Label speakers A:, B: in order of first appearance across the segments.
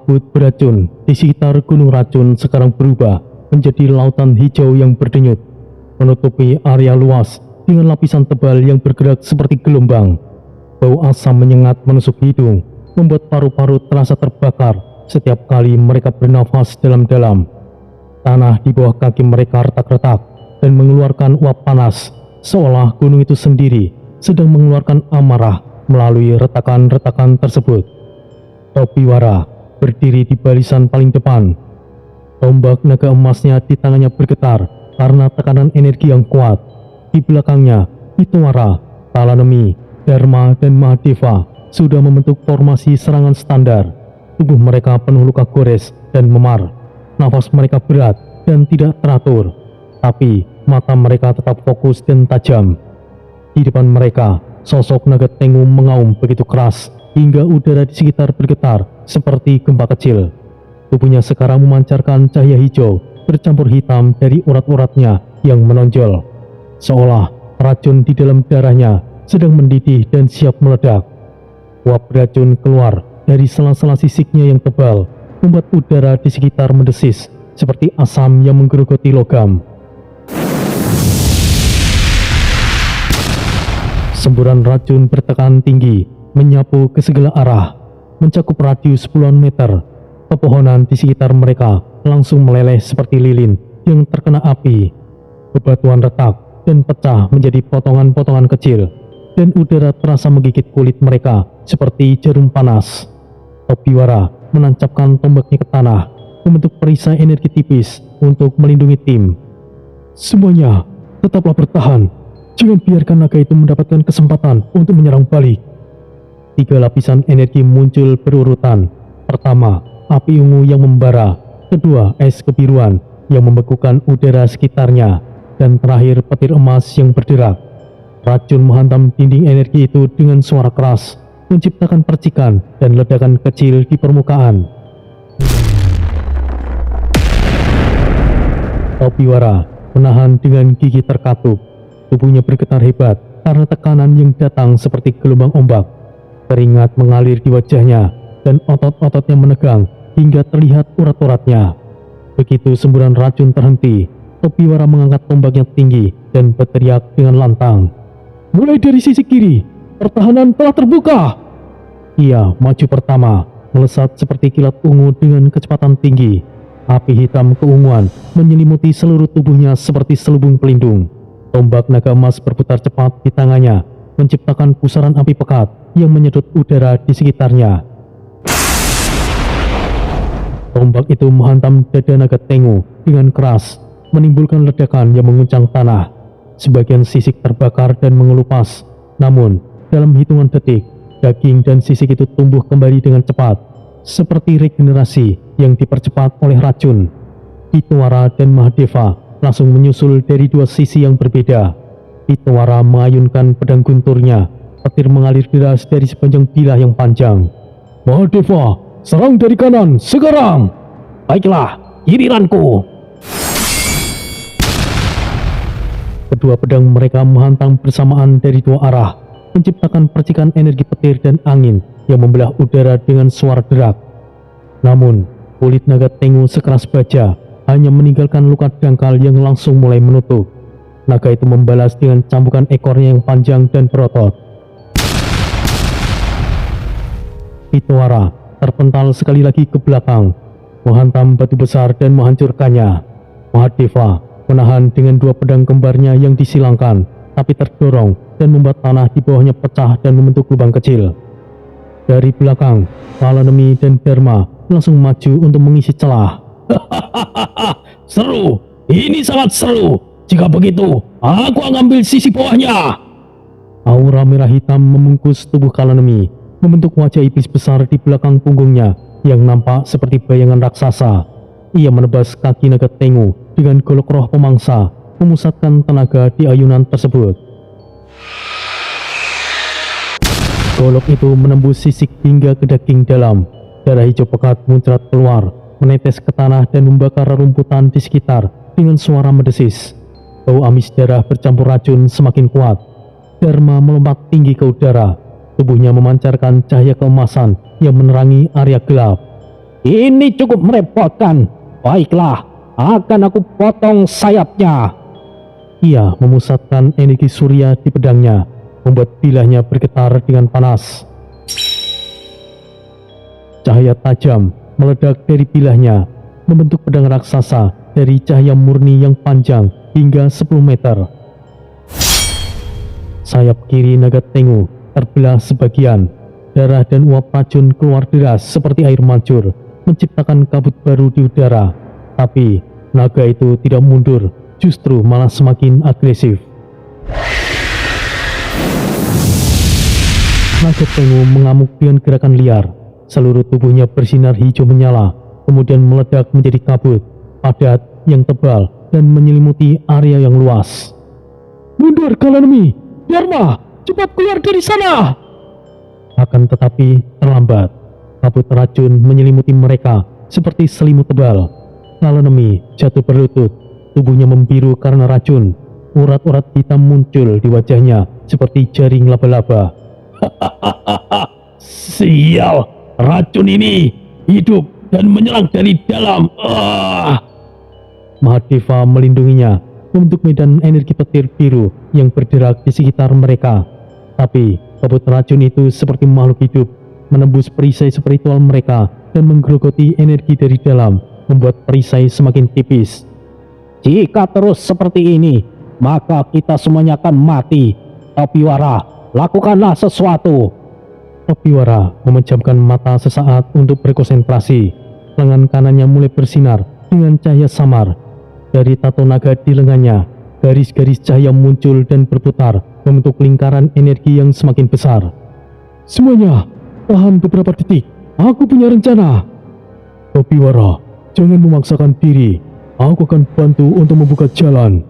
A: Kabut beracun di sekitar Gunung Racun sekarang berubah menjadi lautan hijau yang berdenyut, menutupi area luas dengan lapisan tebal yang bergerak seperti gelombang. Bau asam menyengat menusuk hidung, membuat paru-paru terasa terbakar setiap kali mereka bernafas dalam-dalam. Tanah di bawah kaki mereka retak-retak dan mengeluarkan uap panas, seolah gunung itu sendiri sedang mengeluarkan amarah melalui retakan-retakan tersebut. Topiwara berdiri di barisan paling depan. Tombak naga emasnya di tangannya bergetar karena tekanan energi yang kuat. Di belakangnya, Hitowara, Talanemi, Dharma, dan Mahadeva sudah membentuk formasi serangan standar. Tubuh mereka penuh luka gores dan memar. Nafas mereka berat dan tidak teratur, tapi mata mereka tetap fokus dan tajam. Di depan mereka, sosok naga Tengu mengaum begitu keras hingga udara di sekitar bergetar seperti gempa kecil. Tubuhnya sekarang memancarkan cahaya hijau bercampur hitam dari urat-uratnya yang menonjol, seolah racun di dalam darahnya sedang mendidih dan siap meledak. Uap racun keluar dari sela-sela sisiknya yang tebal, membuat udara di sekitar mendesis seperti asam yang menggerogoti logam. Semburan racun bertekanan tinggi menyapu ke segala arah, mencakup radius puluhan meter. Pepohonan di sekitar mereka langsung meleleh seperti lilin yang terkena api. Bebatuan retak dan pecah menjadi potongan-potongan kecil, dan udara terasa menggigit kulit mereka seperti jarum panas. Topiwara menancapkan tombaknya ke tanah, membentuk perisai energi tipis untuk melindungi tim. Semuanya, tetaplah bertahan. Jangan biarkan naga itu mendapatkan kesempatan untuk menyerang balik. 3 lapisan energi muncul berurutan. Pertama, api ungu yang membara. Kedua, es kebiruan yang membekukan udara sekitarnya. Dan terakhir, petir emas yang berderak. Racun menghantam dinding energi itu dengan suara keras, menciptakan percikan dan ledakan kecil di permukaan. Topiwara menahan dengan gigi terkatup. Tubuhnya bergetar hebat karena tekanan yang datang seperti gelombang ombak. Keringat mengalir di wajahnya dan otot-ototnya menegang hingga terlihat urat-uratnya. Begitu semburan racun terhenti, Topiwara mengangkat tombaknya tinggi dan berteriak dengan lantang. Mulai dari sisi kiri, pertahanan telah terbuka. Ia maju pertama, melesat seperti kilat ungu dengan kecepatan tinggi. Api hitam keunguan menyelimuti seluruh tubuhnya seperti selubung pelindung. Tombak naga emas berputar cepat di tangannya, menciptakan pusaran api pekat yang menyedot udara di sekitarnya. Tombak itu menghantam dada naga Tengu dengan keras, menimbulkan ledakan yang mengguncang tanah. Sebagian sisik terbakar dan mengelupas, namun dalam hitungan detik, daging dan sisik itu tumbuh kembali dengan cepat, seperti regenerasi yang dipercepat oleh racun. Hitowara dan Mahadeva langsung menyusul dari 2 sisi yang berbeda. Hitowara mengayunkan pedang gunturnya, petir mengalir deras dari sepanjang bilah yang panjang. Mahadeva, serang dari kanan, sekarang! Baiklah, giliranku! Kedua pedang mereka menghantam bersamaan dari 2 arah, menciptakan percikan energi petir dan angin yang membelah udara dengan suara derak. Namun, kulit naga Tengu sekeras baja hanya meninggalkan luka dangkal yang langsung mulai menutup. Naga itu membalas dengan cambukan ekornya yang panjang dan berotot. Hitowara terpental sekali lagi ke belakang, menghantam batu besar dan menghancurkannya. Mahadeva menahan dengan 2 pedang kembarnya yang disilangkan, tapi terdorong dan membuat tanah di bawahnya pecah dan membentuk lubang kecil. Dari belakang, Talanemi dan Dharma langsung maju untuk mengisi celah. Seru, ini sangat seru. Jika begitu, aku akan ambil sisi bawahnya. Aura merah hitam membungkus tubuh Talanemi, membentuk wajah iblis besar di belakang punggungnya yang nampak seperti bayangan raksasa. Ia menebas kaki naga Tengu dengan golok roh pemangsa, memusatkan tenaga di ayunan tersebut. Golok itu menembus sisik hingga ke daging dalam. Darah hijau pekat muncrat keluar, menetes ke tanah dan membakar rerumputan di sekitar dengan suara mendesis. Bau amis darah bercampur racun semakin kuat. Dharma melompat tinggi ke udara. Tubuhnya memancarkan cahaya keemasan yang menerangi area gelap.
B: Ini cukup merepotkan. Baiklah, akan aku potong sayapnya.
A: Ia memusatkan energi surya di pedangnya, membuat bilahnya bergetar dengan panas. Cahaya tajam meledak dari bilahnya, membentuk pedang raksasa dari cahaya murni yang panjang hingga 10 meter. Sayap kiri naga Tengu terbelah sebagian, darah dan uap racun keluar deras seperti air mancur, menciptakan kabut baru di udara. Tapi naga itu tidak mundur, justru malah semakin agresif. Naga Tengu mengamuk dengan gerakan liar. Seluruh tubuhnya bersinar hijau menyala, kemudian meledak menjadi kabut, padat, yang tebal, dan menyelimuti area yang luas. Mundur, Kalanemi! Dharma! Cepat keluar dari sana! Akan tetapi terlambat. Kabut racun menyelimuti mereka seperti selimut tebal. Kalanemi jatuh berlutut, tubuhnya membiru karena racun. Urat-urat hitam muncul di wajahnya seperti jaring laba-laba. Sial, racun ini hidup dan menyerang dari dalam. Mahadeva melindunginya, membentuk medan energi petir biru yang bergerak di sekitar mereka. Tapi kabut racun itu seperti makhluk hidup, menembus perisai spiritual mereka dan menggerogoti energi dari dalam, membuat perisai semakin tipis.
B: Jika terus seperti ini, maka kita semuanya akan mati. Topiwara, lakukanlah sesuatu.
A: Topiwara memejamkan mata sesaat untuk berkonsentrasi. Lengan kanannya mulai bersinar dengan cahaya samar. Dari tato naga di lengannya, garis-garis cahaya muncul dan berputar, membentuk lingkaran energi yang semakin besar. Semuanya, tahan beberapa detik. Aku punya rencana. Topiwara, jangan memaksakan diri. Aku akan bantu untuk membuka jalan.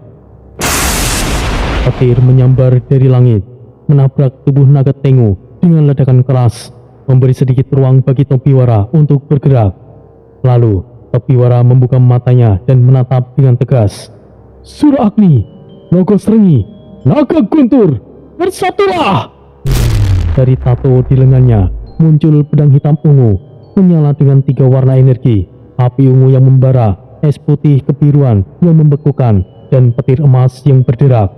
A: Petir menyambar dari langit, menabrak tubuh naga Tengu dengan ledakan keras, memberi sedikit ruang bagi Topiwara untuk bergerak. Lalu, Topiwara membuka matanya dan menatap dengan tegas. Sura Agni, Naga Serengi, Naga Guntur, bersatulah! Dari tato di lengannya, muncul pedang hitam ungu, menyala dengan 3 warna energi, api ungu yang membara, es putih kebiruan yang membekukan, dan petir emas yang berderak.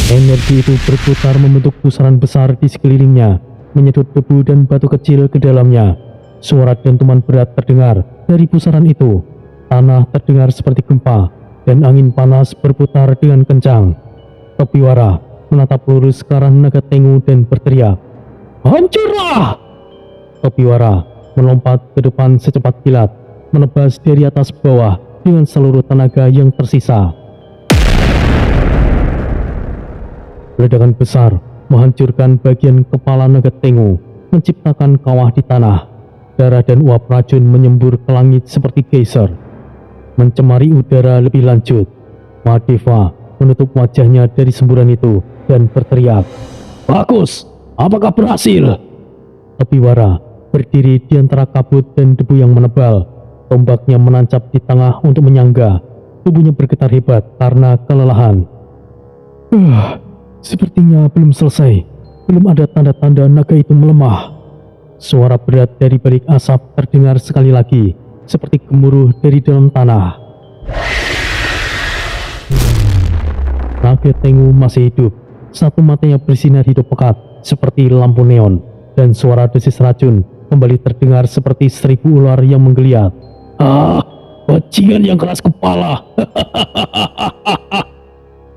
A: Energi itu berputar membentuk pusaran besar di sekelilingnya, menyedot debu dan batu kecil ke dalamnya. Suara dentuman berat terdengar dari pusaran itu. Tanah terdengar seperti gempa, dan angin panas berputar dengan kencang. Topiwara menatap lurus ke arah naga Tengu dan berteriak, "Hancurlah!" Topiwara melompat ke depan secepat kilat, menebas dari atas bawah dengan seluruh tenaga yang tersisa. Ledakan besar menghancurkan bagian kepala naga Tengu, menciptakan kawah di tanah. Darah dan uap racun menyembur ke langit seperti geyser, mencemari udara lebih lanjut. Mahadeva menutup wajahnya dari semburan itu dan berteriak, "Bagus, apakah berhasil?" Topiwara berdiri di antara kabut dan debu yang menebal. Tombaknya menancap di tengah untuk menyangga. Tubuhnya bergetar hebat karena kelelahan. Sepertinya belum selesai. Belum ada tanda-tanda naga itu melemah. Suara berat dari balik asap terdengar sekali lagi, seperti gemuruh dari dalam tanah. Naga Tengu masih hidup. Satu matanya bersinar hidup pekat, seperti lampu neon, dan suara desis racun kembali terdengar seperti 1000 ular yang menggeliat. Bajingan yang keras kepala.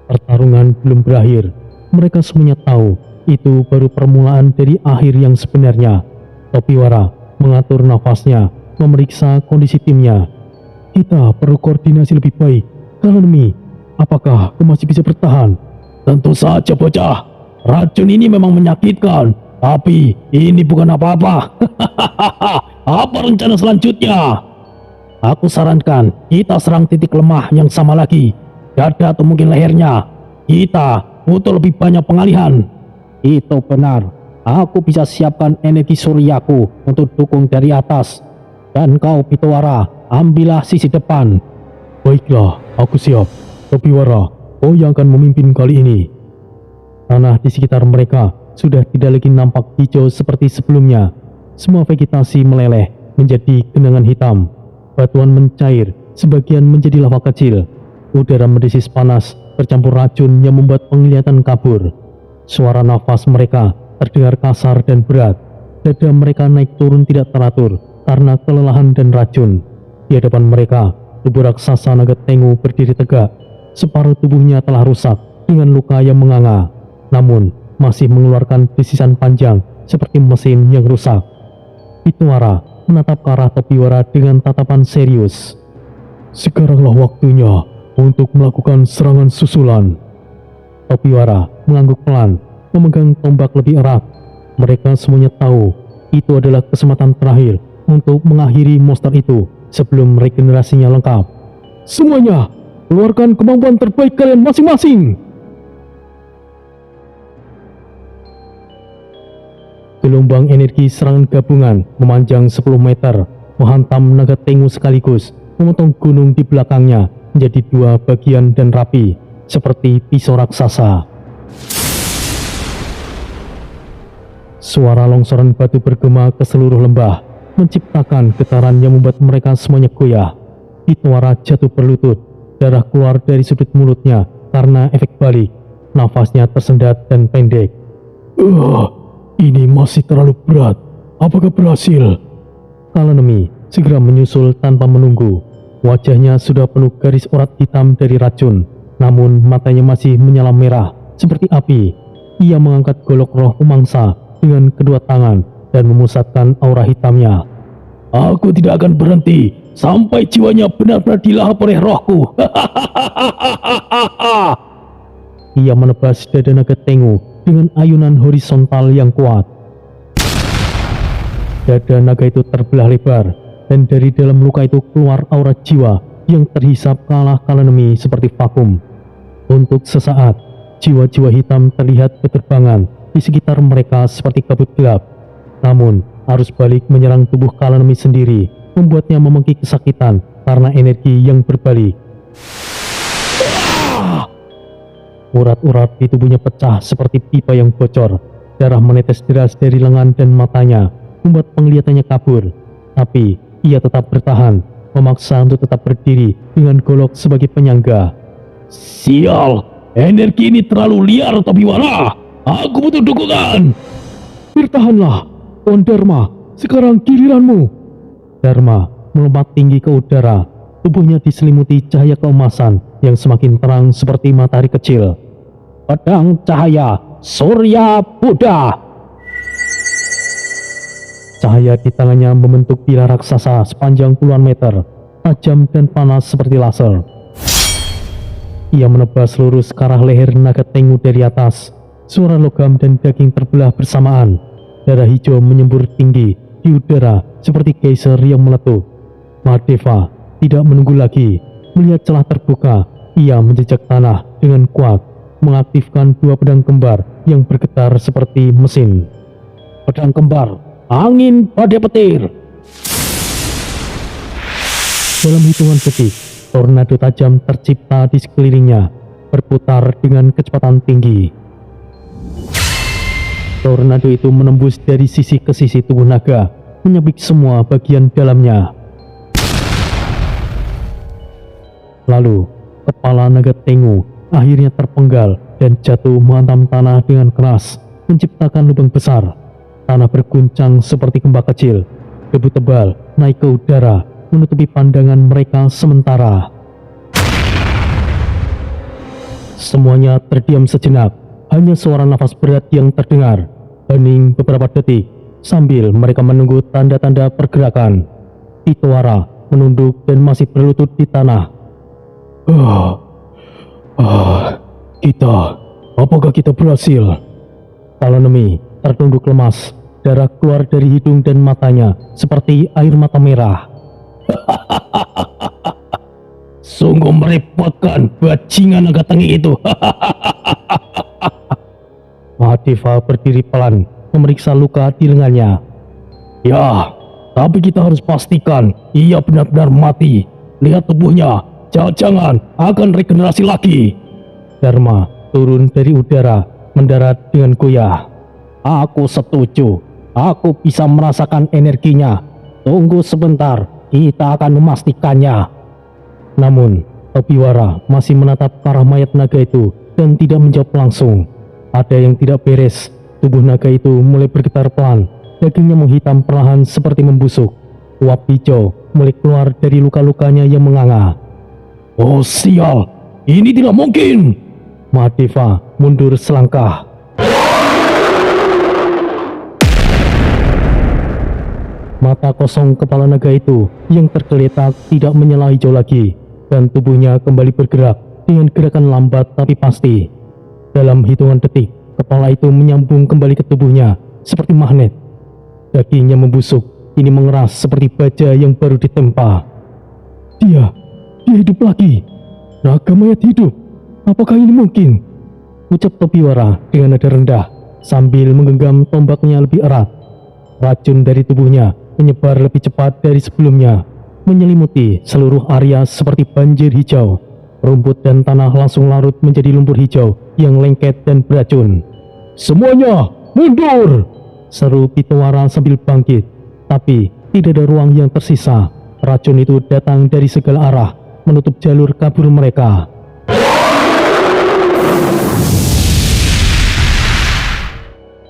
A: Pertarungan belum berakhir. Mereka semuanya tahu itu baru permulaan dari akhir yang sebenarnya. Topiwara mengatur nafasnya, memeriksa kondisi timnya. Kita perlu koordinasi lebih baik. Kalanemi, apakah kau masih bisa bertahan? Tentu saja, bocah. Racun ini memang menyakitkan, tapi ini bukan apa-apa. Apa rencana selanjutnya? Aku sarankan kita serang titik lemah yang sama lagi, dada atau mungkin lehernya. Kita butuh lebih banyak pengalihan. Itu benar. Aku bisa siapkan energi suryaku untuk dukung dari atas. Dan kau, Pitawara, ambillah sisi depan. Baiklah, aku siap. Topiwara, kau yang akan memimpin kali ini. Tanah di sekitar mereka sudah tidak lagi nampak hijau seperti sebelumnya. Semua vegetasi meleleh menjadi genangan hitam. Batuan mencair, sebagian menjadi lava kecil. Udara mendesis panas bercampur racun yang membuat penglihatan kabur. Suara nafas mereka terdengar kasar dan berat. Dada mereka naik turun tidak teratur karena kelelahan dan racun. Di hadapan mereka, tubuh raksasa naga Tengu berdiri tegak. Separuh tubuhnya telah rusak dengan luka yang menganga, namun masih mengeluarkan desisan panjang seperti mesin yang rusak. Pitwara menatap ke arah Topiwara dengan tatapan serius. Sekaranglah waktunya untuk melakukan serangan susulan. Topiwara mengangguk pelan, memegang tombak lebih erat. Mereka semuanya tahu itu adalah kesempatan terakhir untuk mengakhiri monster itu sebelum regenerasinya lengkap. Semuanya, keluarkan kemampuan terbaik kalian masing-masing. Gelombang energi serangan gabungan memanjang 10 meter, menghantam naga Tengu sekaligus, memotong gunung di belakangnya menjadi dua bagian dan rapi, seperti pisau raksasa. Suara longsoran batu bergema ke seluruh lembah, menciptakan getaran yang membuat mereka semuanya goyah. Pitwara jatuh berlutut, darah keluar dari sudut mulutnya karena efek balik. Nafasnya tersendat dan pendek. Ini masih terlalu berat. Apakah berhasil? Kalenemi segera menyusul tanpa menunggu. Wajahnya sudah penuh garis urat hitam dari racun, namun matanya masih menyala merah seperti api. Ia mengangkat golok roh pemangsa dengan kedua tangan dan memusatkan aura hitamnya. Aku tidak akan berhenti sampai jiwanya benar-benar dilahap oleh rohku. Ia menebas dada naga Tengu dengan ayunan horizontal yang kuat. Dada naga itu terbelah lebar, dan dari dalam luka itu keluar aura jiwa yang terhisap kalah Kalenemi seperti vakum. Untuk sesaat, jiwa-jiwa hitam terlihat berterbangan di sekitar mereka seperti kabut gelap. Namun, arus balik menyerang tubuh Kalenemi sendiri, membuatnya memengki kesakitan karena energi yang berbalik. Urat-urat di tubuhnya pecah seperti pipa yang bocor. Darah menetes deras dari lengan dan matanya, membuat penglihatannya kabur. Tapi ia tetap bertahan, memaksa untuk tetap berdiri dengan golok sebagai penyangga. Sial, energi ini terlalu liar, Topiwara. Aku butuh dukungan. Bertahanlah, Tuan Dharma. Sekarang giliranmu. Dharma melompat tinggi ke udara. Tubuhnya diselimuti cahaya keemasan yang semakin terang seperti matahari kecil. Pedang cahaya Surya Buddha. Cahaya di tangannya membentuk pilar raksasa sepanjang puluhan meter, tajam dan panas seperti laser. Ia menebas lurus ke arah leher naga Tengu dari atas. Suara logam dan daging terbelah bersamaan. Darah hijau menyembur tinggi di udara seperti geyser yang meletup. Mahadeva tidak menunggu lagi. Melihat celah terbuka, ia menjejak tanah dengan kuat, mengaktifkan dua pedang kembar yang bergetar seperti mesin. Pedang kembar, angin badai petir. Dalam hitungan detik, tornado tajam tercipta di sekelilingnya, berputar dengan kecepatan tinggi. Tornado itu menembus dari sisi ke sisi tubuh naga, menyabik semua bagian dalamnya. Lalu, kepala naga Tengu akhirnya terpenggal dan jatuh menghantam tanah dengan keras, menciptakan lubang besar. Tanah berguncang seperti gempa kecil. Debu tebal naik ke udara, menutupi pandangan mereka sementara. Semuanya terdiam sejenak, hanya suara nafas berat yang terdengar. Hening beberapa detik, sambil mereka menunggu tanda-tanda pergerakan. Pitwara menunduk dan masih berlutut di tanah. Apakah kita berhasil? Kalenemi tertunduk lemas, darah keluar dari hidung dan matanya seperti air mata merah. Sungguh merepotkan bajingan naga Tengi itu. Mahadeva berdiri pelan, memeriksa luka di lengannya. Ya, tapi kita harus pastikan ia benar-benar mati. Lihat tubuhnya, jangan-jangan akan regenerasi lagi. Dharma turun dari udara, mendarat dengan goyah.
B: Aku setuju. Aku bisa merasakan energinya. Tunggu sebentar, kita akan memastikannya.
A: Namun, Topiwara masih menatap ke arah mayat naga itu dan tidak menjawab langsung. Ada yang tidak beres. Tubuh naga itu mulai bergetar pelan. Dagingnya menghitam perlahan seperti membusuk. Uap hijau mulai keluar dari luka-lukanya yang menganga.
B: Oh sial, ini tidak mungkin.
A: Mahadeva mundur selangkah. Mata kosong kepala naga itu yang tergeletak tidak menyala hijau lagi, dan tubuhnya kembali bergerak dengan gerakan lambat tapi pasti. Dalam hitungan detik, kepala itu menyambung kembali ke tubuhnya seperti magnet. Dagingnya membusuk, ini mengeras seperti baja yang baru ditempa. Dia hidup lagi. Naga mayat hidup. Apakah ini mungkin? Ucap Topiwara dengan nada rendah sambil menggenggam tombaknya lebih erat. Racun dari tubuhnya menyebar lebih cepat dari sebelumnya, menyelimuti seluruh area seperti banjir hijau. Rumput dan tanah langsung larut menjadi lumpur hijau yang lengket dan beracun.
B: Semuanya mundur!
A: Seru Pitawara sambil bangkit. Tapi tidak ada ruang yang tersisa. Racun itu datang dari segala arah, menutup jalur kabur mereka.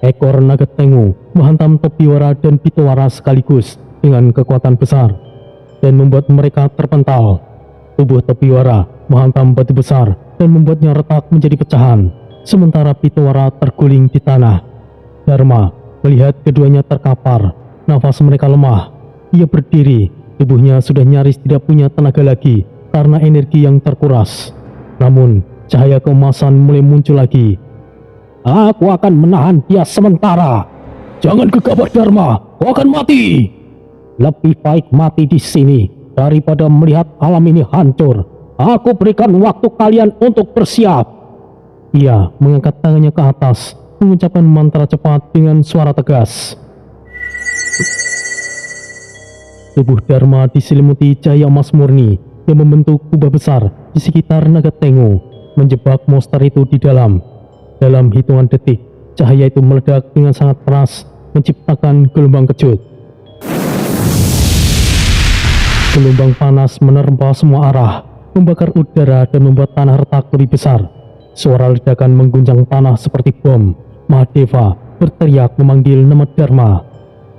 A: Ekor naga Tengu menghantam Topiwara dan Pitawara sekaligus dengan kekuatan besar dan membuat mereka terpental. Tubuh Topiwara menghantam batu besar dan membuatnya retak menjadi pecahan, sementara Pitawara terguling di tanah. Dharma melihat keduanya terkapar, nafas mereka lemah. Ia berdiri, tubuhnya sudah nyaris tidak punya tenaga lagi karena energi yang terkuras. Namun cahaya keemasan mulai muncul lagi.
B: Aku akan menahan dia sementara. Jangan gegabah Dharma, kau akan mati. Lebih baik mati di sini daripada melihat alam ini hancur. Aku berikan waktu kalian untuk bersiap.
A: Ia mengangkat tangannya ke atas, mengucapkan mantra cepat dengan suara tegas. Tubuh Dharma diselimuti cahaya emas murni yang membentuk kubah besar di sekitar naga Tengu, menjebak monster itu di dalam. Dalam hitungan detik, cahaya itu meledak dengan sangat keras, menciptakan gelombang kejut. Gelombang panas menerpa semua arah, membakar udara dan membuat tanah retak lebih besar. Suara ledakan mengguncang tanah seperti bom. Mahadeva berteriak memanggil nama Dharma.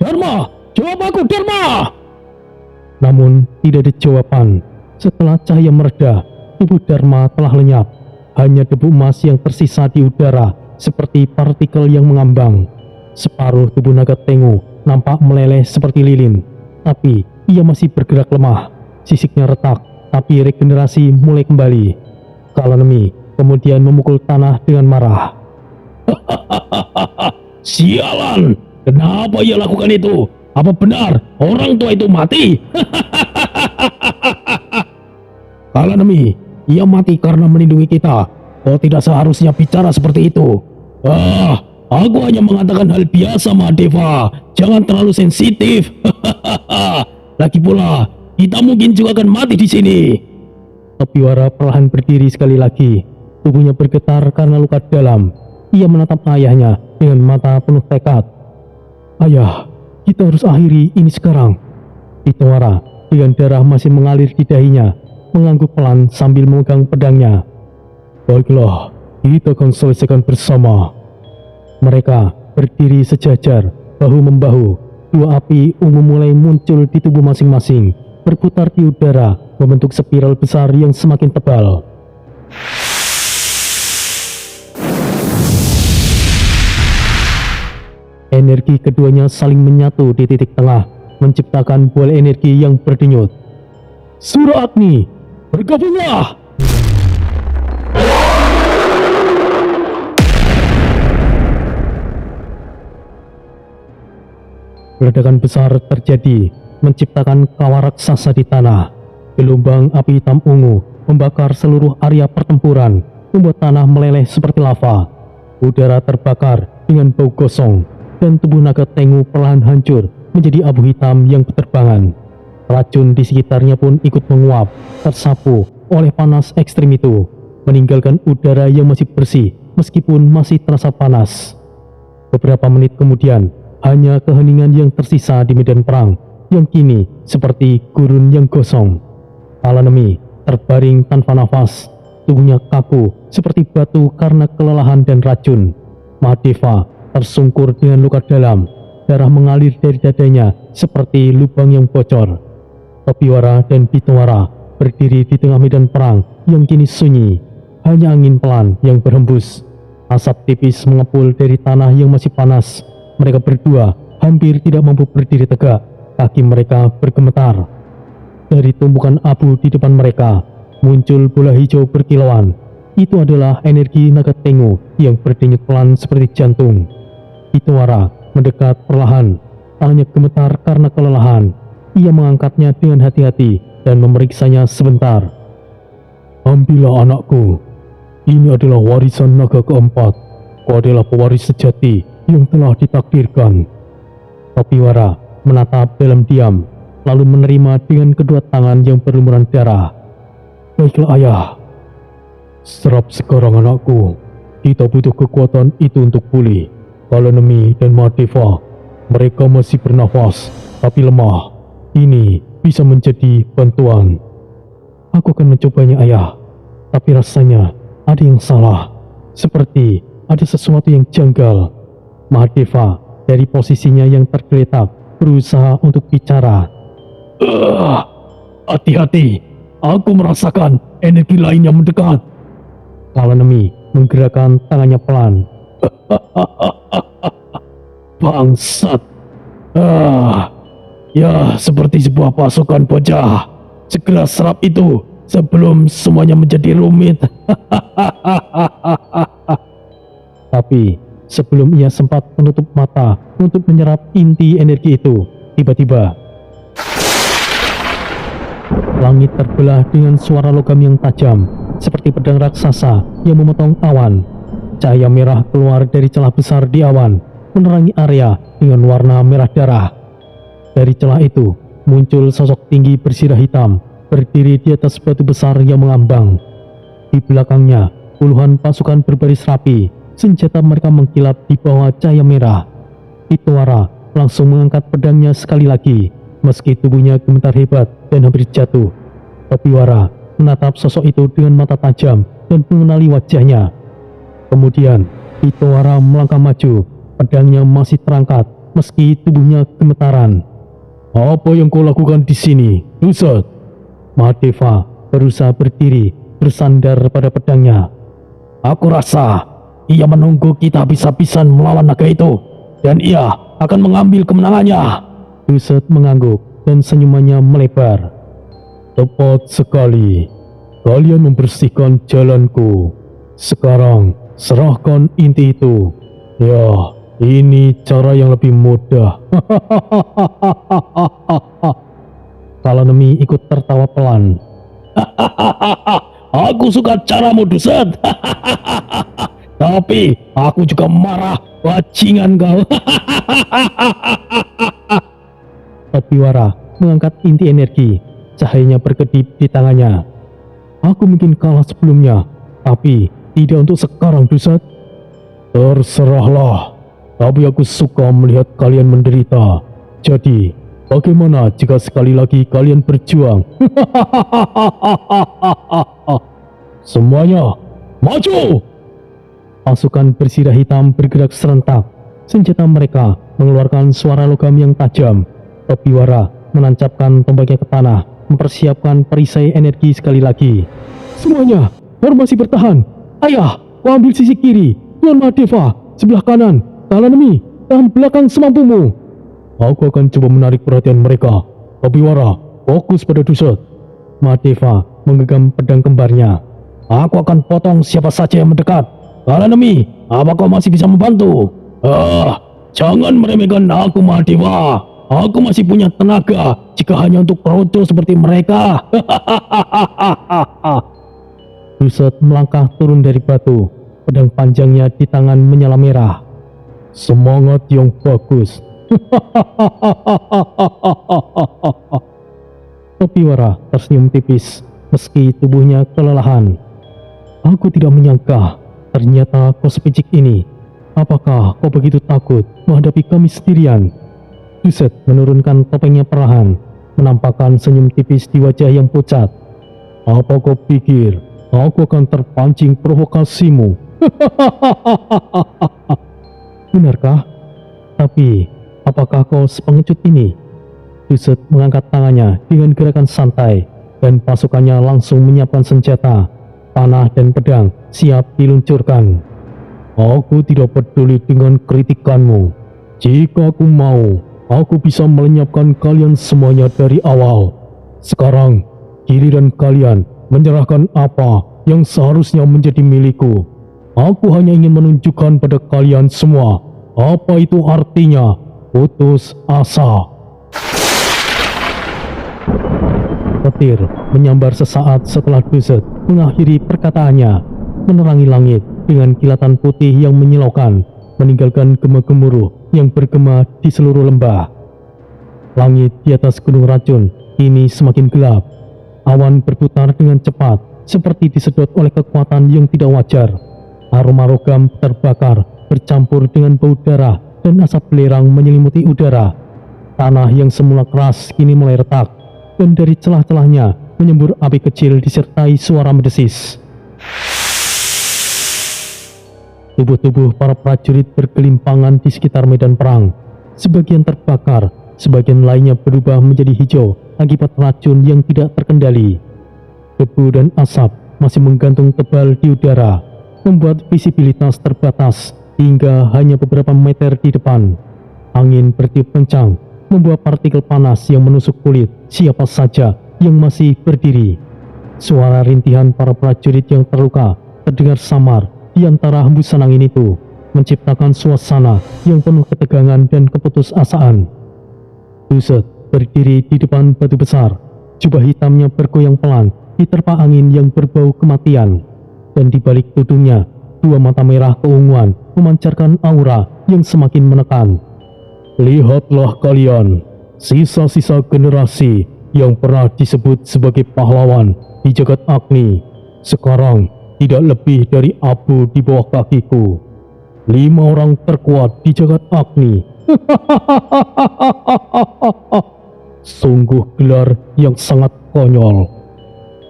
B: Dharma, jawab aku Dharma!
A: Namun tidak ada jawaban. Setelah cahaya mereda, tubuh Dharma telah lenyap. Hanya debu emas yang tersisa di udara seperti partikel yang mengambang. Separuh tubuh naga Tengu nampak meleleh seperti lilin, tapi ia masih bergerak lemah. Sisiknya retak, tapi regenerasi mulai kembali. Kalanemi kemudian memukul tanah dengan marah.
B: Sialan, kenapa ia lakukan itu? Apa benar orang tua itu mati? Kalanemi, ia mati karena melindungi kita. Kau tidak seharusnya bicara seperti itu. Aku hanya mengatakan hal biasa, Mahadeva. Jangan terlalu sensitif. Lagi pula, kita mungkin juga akan mati di sini.
A: Topiwara perlahan berdiri sekali lagi. Tubuhnya bergetar karena luka dalam. Ia menatap ayahnya dengan mata penuh tekad. Ayah, kita harus akhiri ini sekarang. Pitawara dengan darah masih mengalir di dahinya mengangguk pelan sambil memegang pedangnya. Baiklah, kita akan selesaikan bersama. Mereka berdiri sejajar, bahu-membahu. Dua api ungu mulai muncul di tubuh masing-masing, berputar di udara, membentuk spiral besar yang semakin tebal. Energi keduanya saling menyatu di titik tengah, menciptakan bola energi yang berdenyut. Sura Agni, bergabunglah! Ledakan besar terjadi, menciptakan kawah raksasa di tanah. Gelombang api hitam ungu membakar seluruh area pertempuran, membuat tanah meleleh seperti lava. Udara terbakar dengan bau gosong, dan tubuh naga Tengu perlahan hancur menjadi abu hitam yang berterbangan. Racun di sekitarnya pun ikut menguap, tersapu oleh panas ekstrim itu, meninggalkan udara yang masih bersih meskipun masih terasa panas. Beberapa menit kemudian, hanya keheningan yang tersisa di medan perang, yang kini seperti gurun yang gosong. Alanemi terbaring tanpa nafas, tubuhnya kaku seperti batu karena kelelahan dan racun. Mahadeva tersungkur dengan luka dalam, darah mengalir dari dadanya seperti lubang yang bocor. Topiwara dan Bitawara berdiri di tengah medan perang yang kini sunyi, hanya angin pelan yang berhembus. Asap tipis mengepul dari tanah yang masih panas. Mereka berdua hampir tidak mampu berdiri tegak, kaki mereka bergemetar. Dari tumpukan abu di depan mereka, muncul bola hijau berkilauan. Itu adalah energi naga Tengu yang berdenyut pelan seperti jantung. Bitawara mendekat perlahan, tangannya gemetar karena kelelahan. Ia mengangkatnya dengan hati-hati dan memeriksanya sebentar. Ambillah anakku, ini adalah warisan naga keempat. Kau adalah pewaris sejati yang telah ditakdirkan. Topiwara menatap dalam diam, lalu menerima dengan kedua tangan yang berlumuran darah. Baiklah ayah. Serap sekarang anakku, kita butuh kekuatan itu untuk pulih. Alanemi dan Mahadeva, mereka masih bernafas, tapi lemah. Ini bisa menjadi bantuan. Aku akan mencobanya ayah, tapi rasanya ada yang salah. Seperti ada sesuatu yang janggal. Mahadeva dari posisinya yang tergeletak berusaha untuk bicara. Hati-hati, aku merasakan energi lain yang mendekat. Alanemi menggerakkan tangannya pelan. Bangsat. Ya, seperti sebuah pasukan bocah. Segera serap itu sebelum semuanya menjadi rumit. Tapi sebelum ia sempat menutup mata untuk menyerap inti energi itu, tiba-tiba langit terbelah dengan suara logam yang tajam, seperti pedang raksasa yang memotong awan. Cahaya merah keluar dari celah besar di awan, menerangi area dengan warna merah darah. Dari celah itu, muncul sosok tinggi bersirah hitam, berdiri di atas batu besar yang mengambang. Di belakangnya, puluhan pasukan berbaris rapi, senjata mereka mengkilap di bawah cahaya merah. Bitawara langsung mengangkat pedangnya sekali lagi, meski tubuhnya gemetar hebat dan hampir jatuh. Topiwara menatap sosok itu dengan mata tajam dan mengenali wajahnya. Kemudian, Bitawara melangkah maju, pedangnya masih terangkat, meski tubuhnya gemetaran. Apa yang kau lakukan di sini, Dusat? Mahadeva berusaha berdiri, bersandar pada pedangnya. Aku rasa ia menunggu kita habis-habisan melawan naga itu, dan ia akan mengambil kemenangannya. Dusat mengangguk dan senyumannya melebar. Tepat sekali. Kalian membersihkan jalanku. Sekarang serahkan inti itu. Ya, ini cara yang lebih mudah. Alanemi ikut tertawa pelan. Aku suka caramu, Dusat. Tapi aku juga marah, bajingan kau. Topiwara mengangkat inti energi, cahayanya berkedip di tangannya. Aku mungkin kalah sebelumnya, tapi tidak untuk sekarang, Dusat. Terserahlah, tapi aku suka melihat kalian menderita. Jadi, bagaimana jika sekali lagi kalian berjuang? Semuanya, maju! Pasukan bersirah hitam bergerak serentak. Senjata mereka mengeluarkan suara logam yang tajam. Topiwara menancapkan tombaknya ke tanah, mempersiapkan perisai energi sekali lagi. Semuanya, formasi bertahan. Ayah, kau ambil sisi kiri. Tuan Mahadeva, sebelah kanan. Alanemi, tahan belakang semampumu. Aku akan coba menarik perhatian mereka. Topiwara, fokus pada Dusat. Mahadeva menggenggam pedang kembarnya. Aku akan potong siapa saja yang mendekat. Alanemi, apa kau masih bisa membantu? Jangan meremehkan aku, Mahadeva. Aku masih punya tenaga jika hanya untuk kroco seperti mereka. Dusat melangkah turun dari batu, pedang panjangnya di tangan menyala merah. Semangat yang bagus. Topiwara tersenyum tipis meski tubuhnya kelelahan. Aku tidak menyangka Ternyata kau sepicik ini. Apakah kau begitu takut menghadapi kami sendirian? Duset menurunkan topengnya perlahan, menampakkan senyum tipis di wajah yang pucat. Apa kau pikir aku akan terpancing provokasimu? Benarkah? Tapi, apakah kau sepengecut ini? Duset mengangkat tangannya dengan gerakan santai, dan pasukannya langsung menyiapkan senjata, panah dan pedang siap diluncurkan. Aku tidak peduli dengan kritikanmu. Jika aku mau, aku bisa melenyapkan kalian semuanya dari awal. Sekarang, giliran kalian menyerahkan apa yang seharusnya menjadi milikku. Aku hanya ingin menunjukkan pada kalian semua apa itu artinya putus asa. Petir menyambar sesaat setelah Duset mengakhiri perkataannya, menerangi langit dengan kilatan putih yang menyilaukan, meninggalkan gema-gemuruh yang bergema di seluruh lembah. Langit di atas gunung racun kini semakin gelap. Awan berputar dengan cepat, seperti disedot oleh kekuatan yang tidak wajar. Aroma rogam terbakar bercampur dengan bau darah dan asap belerang menyelimuti udara. Tanah yang semula keras kini mulai retak, dan dari celah-celahnya menyembur api kecil disertai suara mendesis. Tubuh-tubuh para prajurit bergelimpangan di sekitar medan perang. Sebagian terbakar, sebagian lainnya berubah menjadi hijau akibat racun yang tidak terkendali. Debu dan asap masih menggantung tebal di udara, membuat visibilitas terbatas hingga hanya beberapa meter di depan. Angin bertiup kencang, membuat partikel panas yang menusuk kulit siapa saja yang masih berdiri. Suara rintihan para prajurit yang terluka terdengar samar di antara hembusan angin itu, menciptakan suasana yang penuh ketegangan dan keputusasaan. Duset berdiri di depan batu besar, jubah hitamnya bergoyang pelan diterpa angin yang berbau kematian, dan di balik tudungnya, dua mata merah keunguan memancarkan aura yang semakin menekan. Lihatlah kalian, sisa-sisa generasi yang pernah disebut sebagai pahlawan di jagat Agni, sekarang tidak lebih dari abu di bawah kakiku. 5 orang terkuat di jagat Agni. Sungguh gelar yang sangat konyol.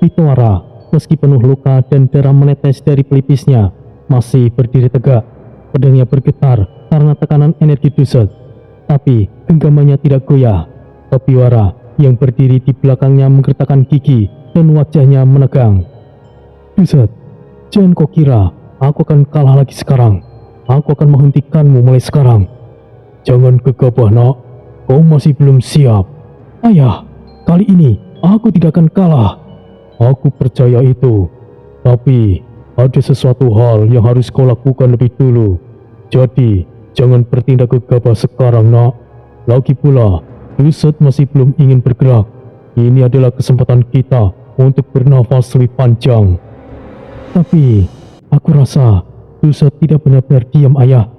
A: Pitwara, meski penuh luka dan darah menetes dari pelipisnya, masih berdiri tegak. Pedangnya bergetar karena tekanan energi Duset, tapi genggamannya tidak goyah. Topiwara yang berdiri di belakangnya menggertakkan gigi dan wajahnya menegang. Duset, jangan kau kira aku akan kalah lagi sekarang. Aku akan menghentikanmu mulai sekarang. Jangan gegabah, nak. Kau masih belum siap. Ayah, kali ini aku tidak akan kalah. Aku percaya itu. Tapi ada sesuatu hal yang harus kau lakukan lebih dulu. Jadi, jangan bertindak gegabah sekarang, nak. Lagi pula, Duset masih belum ingin bergerak. Ini adalah kesempatan kita untuk bernafas lebih panjang. Tapi, aku rasa Duset tidak benar-benar diam, ayah.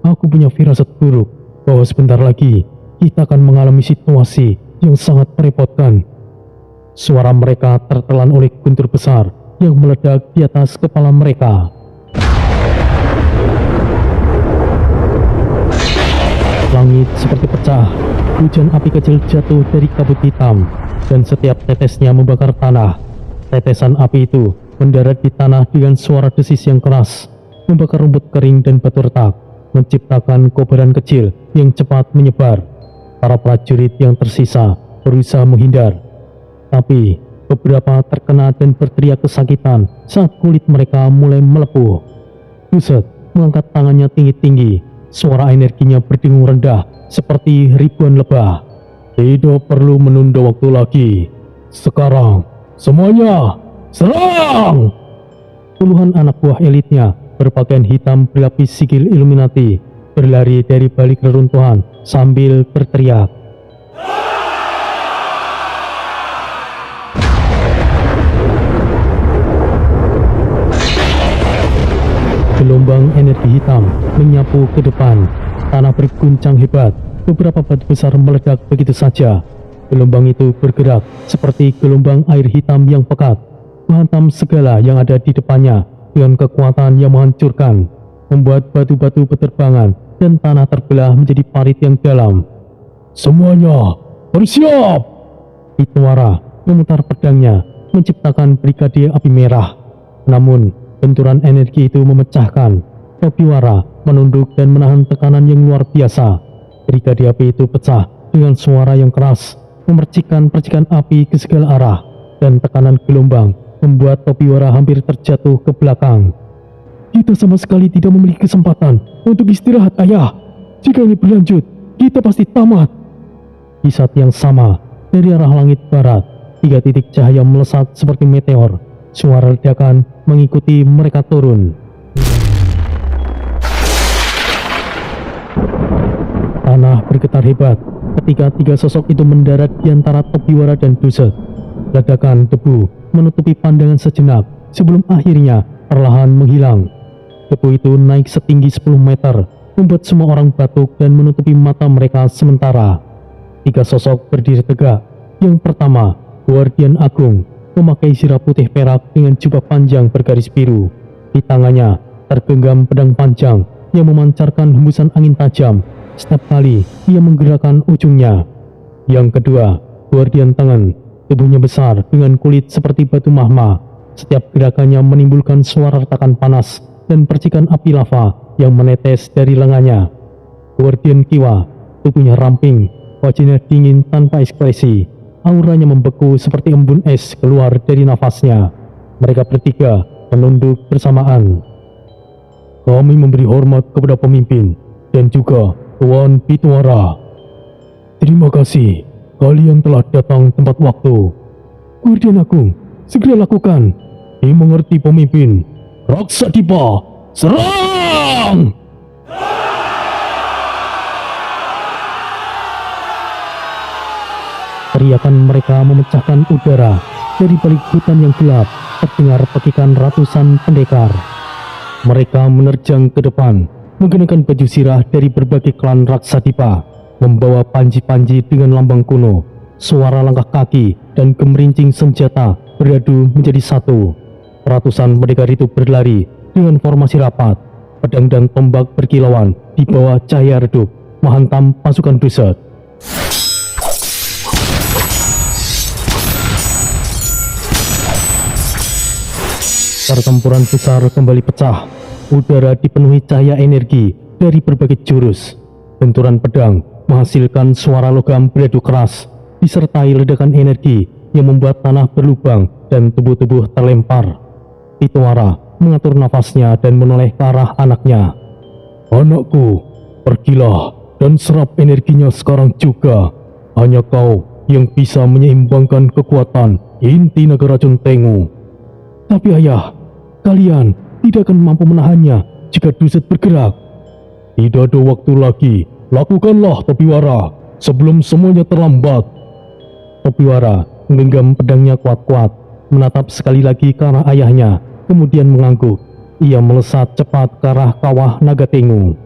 A: Aku punya firasat buruk bahwa sebentar lagi kita akan mengalami situasi yang sangat merepotkan. Suara mereka tertelan oleh guntur besar yang meledak di atas kepala mereka. Langit seperti pecah, hujan api kecil jatuh dari kabut hitam, dan setiap tetesnya membakar tanah. Tetesan api itu mendarat di tanah dengan suara desis yang keras, membakar rumput kering dan batu retak, menciptakan kobaran kecil yang cepat menyebar. Para prajurit yang tersisa berusaha menghindar, tapi beberapa terkena dan berteriak kesakitan saat kulit mereka mulai melepuh. Duset mengangkat tangannya tinggi-tinggi, suara energinya berdengung rendah seperti ribuan lebah. Tidak perlu menunda waktu lagi. Sekarang, semuanya, serang! Puluhan anak buah elitnya berpakaian hitam berlapis sigil Illuminati berlari dari balik reruntuhan sambil berteriak. Gelombang energi hitam menyapu ke depan. Tanah berguncang hebat. Beberapa batu besar meledak begitu saja. Gelombang itu bergerak seperti gelombang air hitam yang pekat, menghantam segala yang ada di depannya dengan kekuatan yang menghancurkan, membuat batu-batu berterbangan dan tanah terbelah menjadi parit yang dalam.
B: Semuanya bersiap!
A: Pitawara memutar pedangnya, menciptakan brigade api merah. Namun, benturan energi itu memecahkan. Tobiwara menunduk dan menahan tekanan yang luar biasa. Brigade api itu pecah dengan suara yang keras, memercikkan percikan api ke segala arah, dan tekanan gelombang membuat Tobiwara hampir terjatuh ke belakang. Kita sama sekali tidak memiliki kesempatan untuk istirahat, ayah. Jika ini berlanjut, kita pasti tamat. Di saat yang sama, dari arah langit barat, 3 titik cahaya melesat seperti meteor. Suara ledakan mengikuti mereka turun. Tanah bergetar hebat ketika 3 sosok itu mendarat di antara Tobiwara dan Duset. Ledakan debu menutupi pandangan sejenak sebelum akhirnya perlahan menghilang. Debu itu naik setinggi 10 meter, membuat semua orang batuk dan menutupi mata mereka sementara. 3 sosok berdiri tegak. Yang pertama, Guardian Agung, memakai sirah putih perak dengan jubah panjang bergaris biru. Di tangannya tergenggam pedang panjang yang memancarkan hembusan angin tajam setiap kali ia menggerakkan ujungnya. Yang kedua, Guardian Tangan, tubuhnya besar dengan kulit seperti batu mahma. Setiap gerakannya menimbulkan suara retakan panas dan percikan api lava yang menetes dari lengannya. Guardian Kiwa, tubuhnya ramping, wajahnya dingin tanpa ekspresi. Auranya membeku seperti embun es keluar dari nafasnya. Mereka bertiga menunduk bersamaan. Kami memberi hormat kepada pemimpin dan juga Tuan Pitawara. Terima kasih, kalian telah datang tepat waktu. Guardian Agung, segera lakukan. Dimengerti pemimpin.
B: Raksadipa, serang!
A: Teriakan mereka memecahkan udara. Dari balik hutan yang gelap terdengar pekikan ratusan pendekar. Mereka menerjang ke depan, menggunakan baju sirah dari berbagai klan Raksadipa, membawa panji-panji dengan lambang kuno. Suara langkah kaki dan gemerincing senjata beradu menjadi satu. Ratusan pendekar itu berlari dengan formasi rapat. Pedang dan tombak berkilauan di bawah cahaya redup, menghantam pasukan Duset. Pertempuran besar kembali pecah. Udara dipenuhi cahaya energi dari berbagai jurus. Benturan pedang menghasilkan suara logam beradu keras, disertai ledakan energi yang membuat tanah berlubang dan tubuh-tubuh terlempar. Pitawara mengatur nafasnya dan menoleh ke arah anaknya.
B: Anakku, pergilah dan serap energinya sekarang juga. Hanya kau yang bisa menyeimbangkan kekuatan inti negara Centengu.
A: Tapi ayah, kalian tidak akan mampu menahannya jika Duset bergerak.
B: Tidak ada waktu lagi. Lakukanlah, Tobiwara, sebelum semuanya terlambat.
A: Tobiwara menggenggam pedangnya kuat-kuat, menatap sekali lagi ke arah ayahnya, kemudian mengangguk. Ia melesat cepat ke arah kawah naga tengu.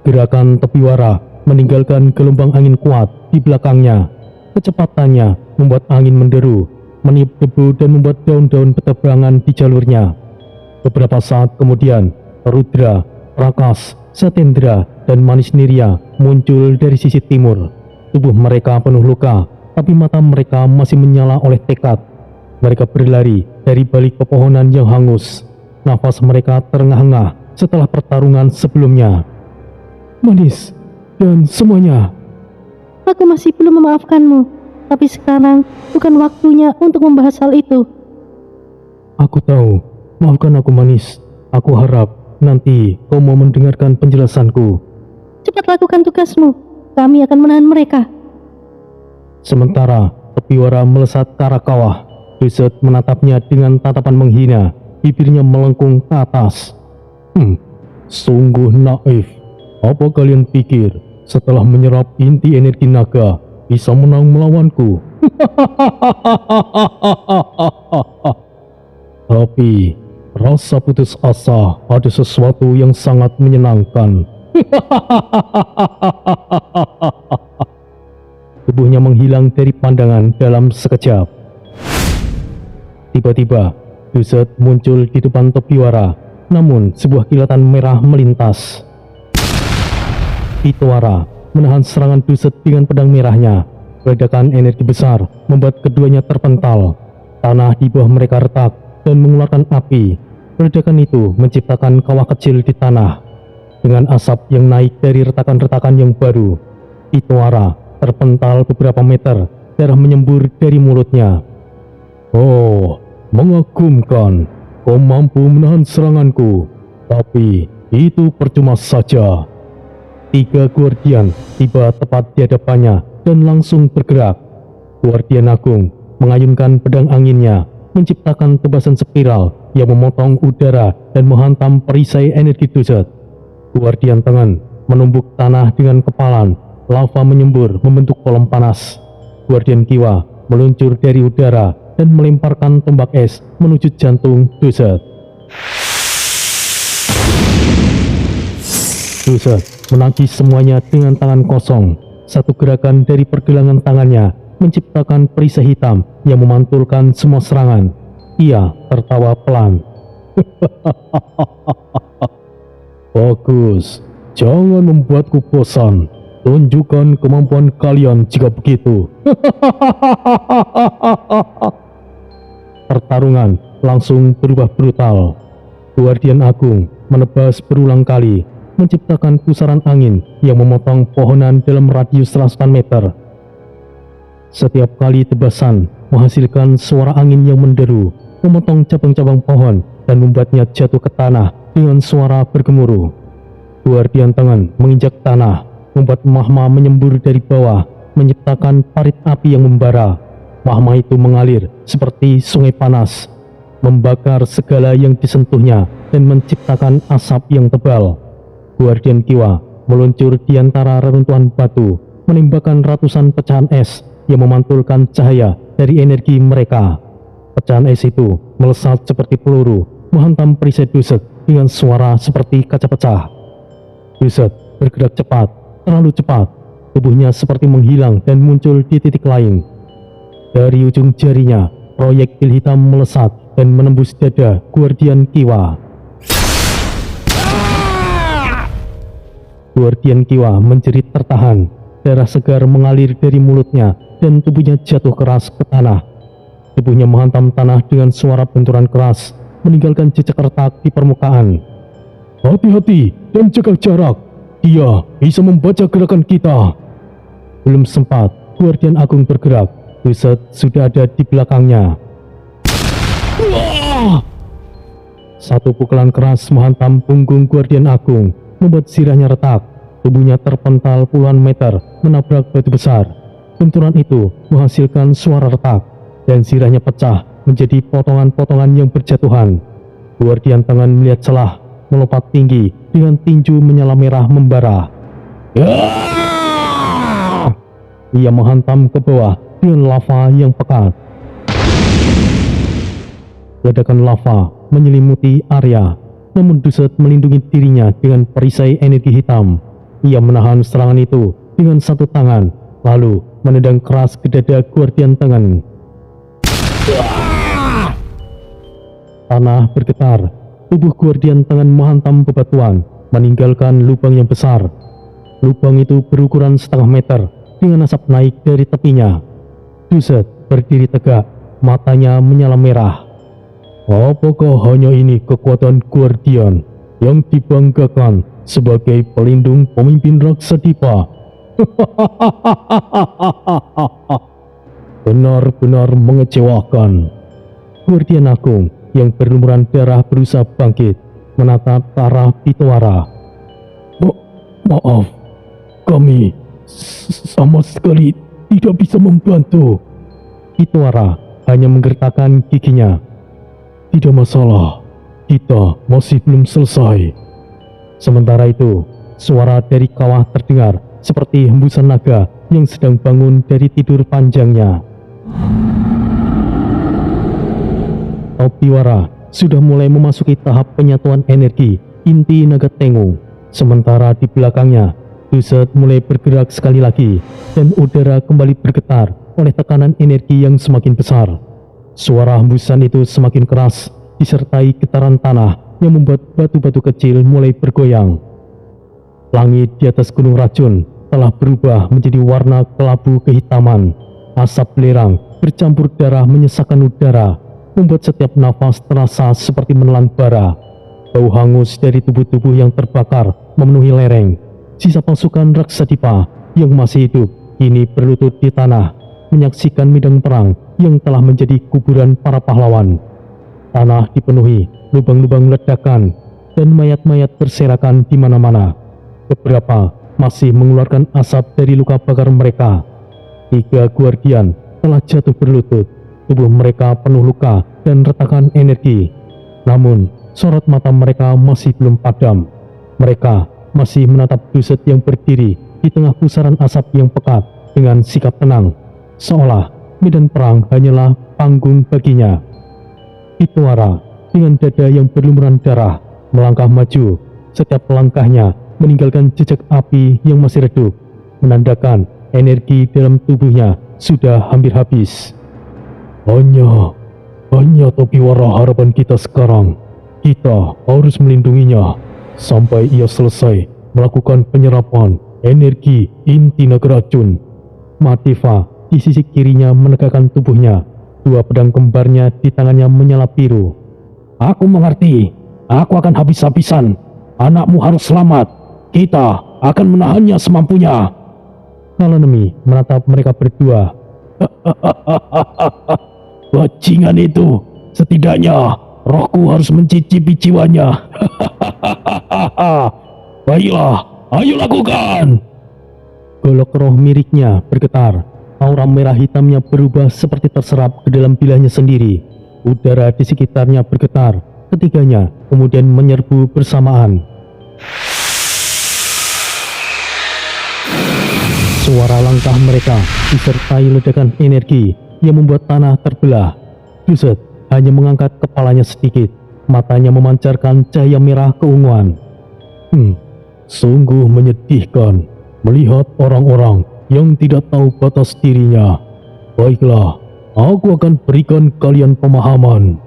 A: Gerakan Tobiwara meninggalkan gelombang angin kuat di belakangnya. Kecepatannya membuat angin menderu, meniup debu dan membuat daun-daun berterbangan di jalurnya. Beberapa saat kemudian, Rudra, Prakas, Satendra, dan Manisniria muncul dari sisi timur. Tubuh mereka penuh luka, tapi mata mereka masih menyala oleh tekad. Mereka berlari dari balik pepohonan yang hangus. Nafas mereka terengah-engah setelah pertarungan sebelumnya. Manis dan semuanya.
C: Aku masih belum memaafkanmu, tapi sekarang bukan waktunya untuk membahas hal itu.
A: Aku tahu, maafkan aku Manis. Aku harap nanti kau mau mendengarkan penjelasanku.
C: Cepat lakukan tugasmu, kami akan menahan mereka.
A: Sementara Tobiwara melesat ke arah kawah, Duset menatapnya dengan tatapan menghina, bibirnya melengkung ke atas.
B: Sungguh naif. Apa kalian pikir setelah menyerap inti energi naga bisa menang melawanku? Tapi rasa putus asa ada sesuatu yang sangat menyenangkan.
A: Tubuhnya menghilang dari pandangan dalam sekejap. Tiba-tiba, Duset muncul di depan Tobiwara, namun sebuah kilatan merah melintas. Pitawara menahan serangan Duset dengan pedang merahnya. Ledakan energi besar membuat keduanya terpental. Tanah di bawah mereka retak dan mengeluarkan api. Ledakan itu menciptakan kawah kecil di tanah. Dengan asap yang naik dari retakan-retakan yang baru, Pitawara terpental beberapa meter. Darah menyembur dari mulutnya. Oh, mengagumkan. Kau mampu menahan seranganku. Tapi itu percuma saja. 3 guardian tiba tepat di hadapannya dan langsung bergerak. Guardian Agung mengayunkan pedang anginnya, menciptakan tebasan spiral yang memotong udara dan menghantam perisai energi Duset. Guardian Tangan menumbuk tanah dengan kepalan. Lava menyembur membentuk kolom panas. Guardian Kiwa meluncur dari udara dan melemparkan tombak es menuju jantung Duset. Duset menangkis semuanya dengan tangan kosong. Satu gerakan dari pergelangan tangannya menciptakan perisai hitam yang memantulkan semua serangan. Ia tertawa pelan. Bagus, jangan membuatku bosan. Tunjukkan kemampuan kalian jika begitu. Pertarungan langsung berubah brutal. Guardian Agung menebas berulang kali, menciptakan pusaran angin yang memotong pohonan dalam radius ratusan meter. Setiap kali tebasan menghasilkan suara angin yang menderu, memotong cabang-cabang pohon dan membuatnya jatuh ke tanah dengan suara bergemuruh. Guardian Tangan menginjak tanah, membuat magma menyembur dari bawah, menciptakan parit api yang membara. Magma itu mengalir seperti sungai panas, membakar segala yang disentuhnya dan menciptakan asap yang tebal. Guardian Kiwa meluncur di antara reruntuhan batu, menembakkan ratusan pecahan es yang memantulkan cahaya dari energi mereka. Pecahan es itu melesat seperti peluru, menghantam perisai Duset dengan suara seperti kaca pecah. Duset bergerak cepat, terlalu cepat. Tubuhnya seperti menghilang dan muncul di titik lain. Dari ujung jarinya, proyektil hitam melesat dan menembus dada Guardian Kiwa. Guardian Kiwa menjerit tertahan. Darah segar mengalir dari mulutnya dan tubuhnya jatuh keras ke tanah. Tubuhnya menghantam tanah dengan suara benturan keras, meninggalkan jejak retak di permukaan. Hati-hati dan jaga jarak. Dia bisa membaca gerakan kita. Belum sempat Guardian Agung bergerak, Duset sudah ada di belakangnya. Satu pukulan keras menghantam punggung Guardian Agung, membuat sirahnya retak. Tubuhnya terpental puluhan meter, menabrak batu besar. Benturan itu menghasilkan suara retak, dan sirahnya pecah menjadi potongan-potongan yang berjatuhan. Guardian Tangan melihat celah, melompat tinggi dengan tinju menyala merah membara. Ia menghantam ke bawah dengan lava yang pekat. Ledakan lava menyelimuti area, namun Duset melindungi dirinya dengan perisai energi hitam. Ia menahan serangan itu dengan satu tangan, lalu menendang keras ke dada Guardian Tangan. Tanah bergetar, tubuh Guardian Tangan menghantam bebatuan, meninggalkan lubang yang besar. Lubang itu berukuran setengah meter, dengan asap naik dari tepinya. Duset berdiri tegak, matanya menyala merah. Apakah hanya ini kekuatan Guardian yang dibanggakan sebagai pelindung pemimpin Raksa Dipa? Benar-benar mengecewakan. Guardian Agung yang berlumuran darah berusaha bangkit, menatap ke arah Pitawara. Maaf, kami sama sekali tidak bisa membantu. Pitawara hanya menggertakkan giginya. Tidak masalah, kita masih belum selesai. Sementara itu, suara dari kawah terdengar seperti hembusan naga yang sedang bangun dari tidur panjangnya. Tobiwara sudah mulai memasuki tahap penyatuan energi inti naga Tengu. Sementara di belakangnya, Duset mulai bergerak sekali lagi dan udara kembali bergetar oleh tekanan energi yang semakin besar. Suara hembusan itu semakin keras disertai getaran tanah yang membuat batu-batu kecil mulai bergoyang. Langit di atas gunung racun telah berubah menjadi warna kelabu kehitaman. Asap belerang bercampur darah menyesakkan udara, membuat setiap nafas terasa seperti menelan bara. Bau hangus dari tubuh-tubuh yang terbakar memenuhi lereng. Sisa pasukan Raksadipa yang masih hidup kini berlutut di tanah, menyaksikan medan perang yang telah menjadi kuburan para pahlawan. Tanah dipenuhi lubang-lubang ledakan dan mayat-mayat berserakan di mana-mana. Beberapa masih mengeluarkan asap dari luka bakar mereka. 3 guardian telah jatuh berlutut, tubuh mereka penuh luka dan retakan energi. Namun, sorot mata mereka masih belum padam. Mereka masih menatap Duset yang berdiri di tengah pusaran asap yang pekat dengan sikap tenang, seolah medan perang hanyalah panggung baginya. Hitoara dengan dada yang berlumuran darah melangkah maju. Setiap langkahnya meninggalkan jejak api yang masih redup, menandakan energi dalam tubuhnya sudah hampir habis. Hanya Topiwara harapan kita sekarang. Kita harus melindunginya sampai ia selesai melakukan penyerapan energi inti naga racun. Madeva di sisi kirinya menegakkan tubuhnya. 2 pedang kembarnya di tangannya menyala biru.
B: Aku mengerti. Aku akan habis-habisan. Anakmu harus selamat. Kita akan menahannya semampunya.
A: Kalanemi menatap mereka berdua.
B: Bajingan itu. Setidaknya rohku harus mencicipi jiwanya. Baiklah, ayo lakukan.
A: Golok roh miriknya bergetar. Aura merah hitamnya berubah seperti terserap ke dalam bilahnya sendiri. Udara di sekitarnya bergetar. Ketiganya kemudian menyerbu bersamaan. Suara langkah mereka disertai ledakan energi yang membuat tanah terbelah. Duset hanya mengangkat kepalanya sedikit. Matanya memancarkan cahaya merah keunguan.
B: Sungguh menyedihkan melihat orang-orang yang tidak tahu batas dirinya. Baiklah, aku akan berikan kalian pemahaman.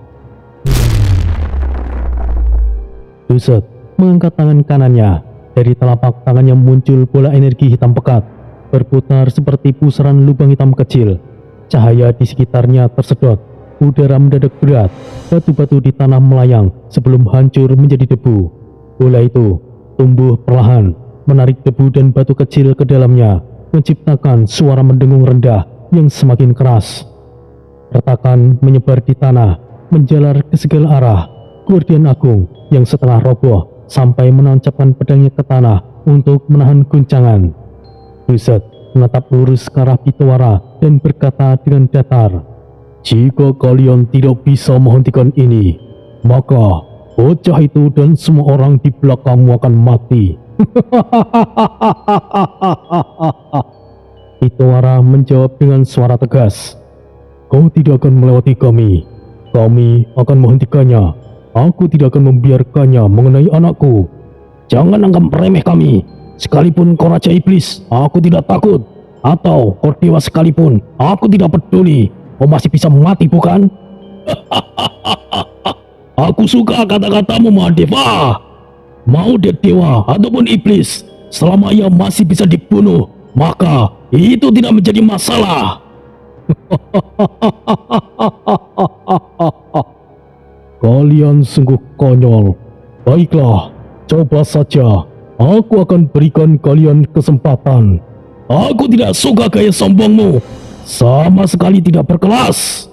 A: Duset mengangkat tangan kanannya. Dari telapak tangannya muncul bola energi hitam pekat, berputar seperti pusaran lubang hitam kecil. Cahaya di sekitarnya tersedot. Udara mendadak berat. Batu-batu di tanah melayang sebelum hancur menjadi debu. Bola itu tumbuh perlahan, menarik debu dan batu kecil ke dalamnya, menciptakan suara mendengung rendah yang semakin keras. Retakan menyebar di tanah, menjalar ke segala arah. Guardian Agung yang setengah roboh sampai menancapkan pedangnya ke tanah untuk menahan guncangan. Duset menatap lurus ke arah Hitoara dan berkata dengan datar,
B: Jika kalian tidak bisa menghentikan ini, maka bocah itu dan semua orang di belakangmu akan mati.
A: Hitoara menjawab dengan suara tegas,
B: Kau tidak akan melewati kami. Kami akan menghentikannya. Aku tidak akan membiarkannya mengenai anakku. Jangan anggap remeh kami. Sekalipun kau Raja Iblis, aku tidak takut. Atau kau dewa sekalipun, aku tidak peduli. Kau masih bisa mati, bukan? Aku suka kata-katamu, Mahadeva. Mau dia dewa ataupun iblis, selama ia masih bisa dibunuh, maka itu tidak menjadi masalah. Kalian sungguh konyol. Baiklah, coba saja. Aku akan berikan kalian kesempatan. Aku tidak suka gaya sombongmu. Sama sekali tidak berkelas.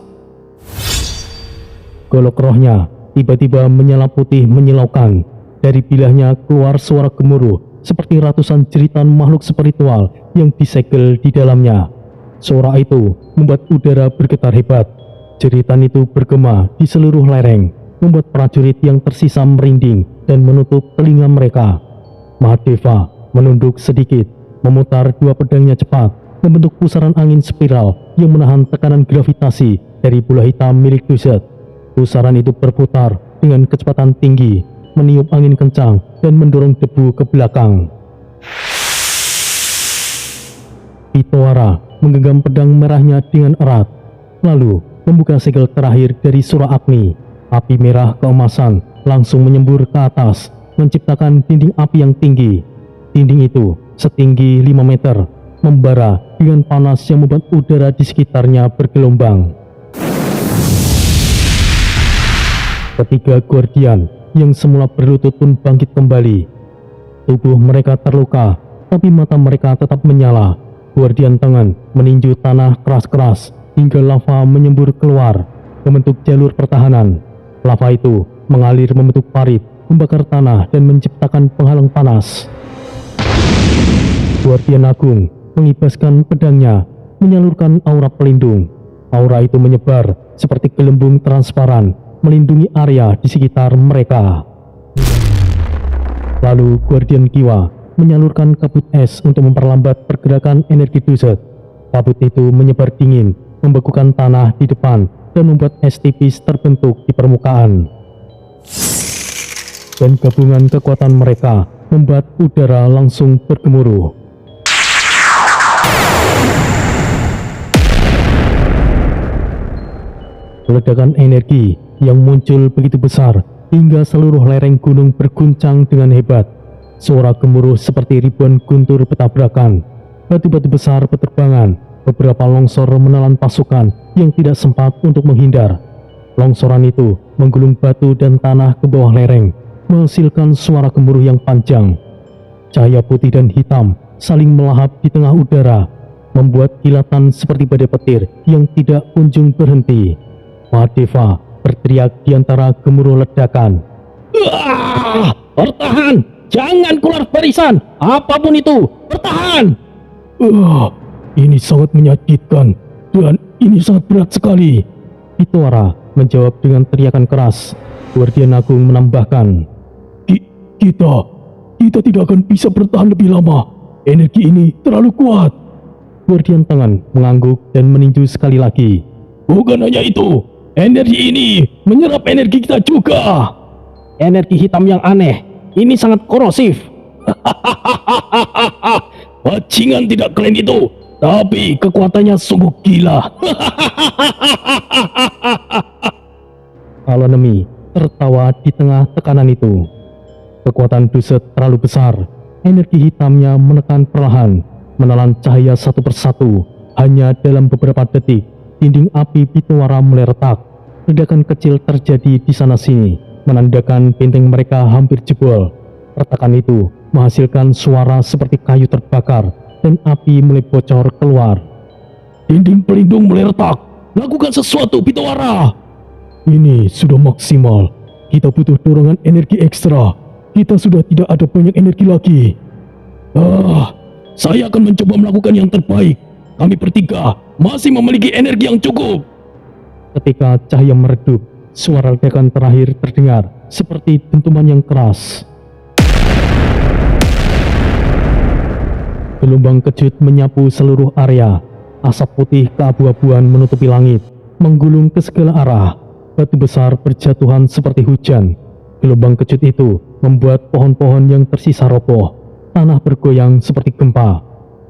A: golok rohnya tiba-tiba menyala putih menyilaukan. Dari bilahnya keluar suara gemuruh seperti ratusan jeritan makhluk spiritual yang disegel di dalamnya. Suara itu membuat udara bergetar hebat. Jeritan itu bergema di seluruh lereng, membuat prajurit yang tersisa merinding dan menutup telinga mereka. Mahadeva menunduk sedikit, memutar 2 pedangnya cepat, membentuk pusaran angin spiral yang menahan tekanan gravitasi dari bola hitam milik Duset. Pusaran itu berputar dengan kecepatan tinggi, meniup angin kencang dan mendorong debu ke belakang. Hitoara menggenggam pedang merahnya dengan erat, lalu membuka segel terakhir dari Sura Agni. Api merah keemasan langsung menyembur ke atas, menciptakan dinding api yang tinggi. Dinding itu setinggi 5 meter, membara dengan panas yang membuat udara di sekitarnya bergelombang. Ketiga guardian yang semula berlutut pun bangkit kembali. Tubuh mereka terluka, tapi mata mereka tetap menyala. Guardian tangan meninju tanah keras-keras hingga lava menyembur keluar, membentuk jalur pertahanan. Lava itu mengalir membentuk parit, membakar tanah dan menciptakan penghalang panas. Guardian Agung mengibaskan pedangnya, menyalurkan aura pelindung. Aura itu menyebar seperti gelembung transparan, melindungi area di sekitar mereka. Lalu Guardian Kiwa menyalurkan kabut es untuk memperlambat pergerakan energi Duset. Kabut itu menyebar dingin, membekukan tanah di depan dan membuat es tipis terbentuk di permukaan. Dan gabungan kekuatan mereka membuat udara langsung bergemuruh. Ledakan energi yang muncul begitu besar hingga seluruh lereng gunung berguncang dengan hebat. Suara gemuruh seperti ribuan guntur bertabrakan. Batu-batu besar berterbangan. Beberapa longsor menelan pasukan yang tidak sempat untuk menghindar. Longsoran itu menggulung batu dan tanah ke bawah lereng, menghasilkan suara gemuruh yang panjang. Cahaya putih dan hitam saling melahap di tengah udara, membuat kilatan seperti badai petir yang tidak kunjung berhenti. Mahadeva berteriak di antara gemuruh ledakan.
B: Bertahan! Jangan keluar barisan! Apapun itu, bertahan!
A: Ini sangat menyakitkan dan ini sangat berat sekali. Pitawara menjawab dengan teriakan keras. Guardian Agung menambahkan, Kita tidak akan bisa bertahan lebih lama. Energi ini terlalu kuat. Guardian Tangan mengangguk dan meninju sekali lagi.
B: Bukan hanya itu, energi ini menyerap energi kita juga. Energi hitam yang aneh, ini sangat korosif. Bajingan tidak keren itu, tapi kekuatannya sungguh gila.
A: Alanemi tertawa di tengah tekanan itu. Kekuatan Duset terlalu besar. Energi hitamnya menekan perlahan, menelan cahaya satu persatu. Hanya dalam beberapa detik, dinding api Pitawara mulai retak. Ledakan kecil terjadi di sana-sini, menandakan benteng mereka hampir jebol. Retakan itu menghasilkan suara seperti kayu terbakar dan api mulai bocor keluar.
B: Dinding pelindung mulai retak. Lakukan sesuatu, Pitawara.
A: Ini sudah maksimal. Kita butuh dorongan energi ekstra. Kita sudah tidak ada banyak energi lagi.
B: Saya akan mencoba melakukan yang terbaik. Kami bertiga masih memiliki energi yang cukup.
A: Ketika cahaya meredup, suara ledakan terakhir terdengar seperti dentuman yang keras. Gelombang kejut menyapu seluruh area. Asap putih keabu-abuan menutupi langit, menggulung ke segala arah. Batu besar berjatuhan seperti hujan. Gelombang kejut itu membuat pohon-pohon yang tersisa roboh. Tanah bergoyang seperti gempa.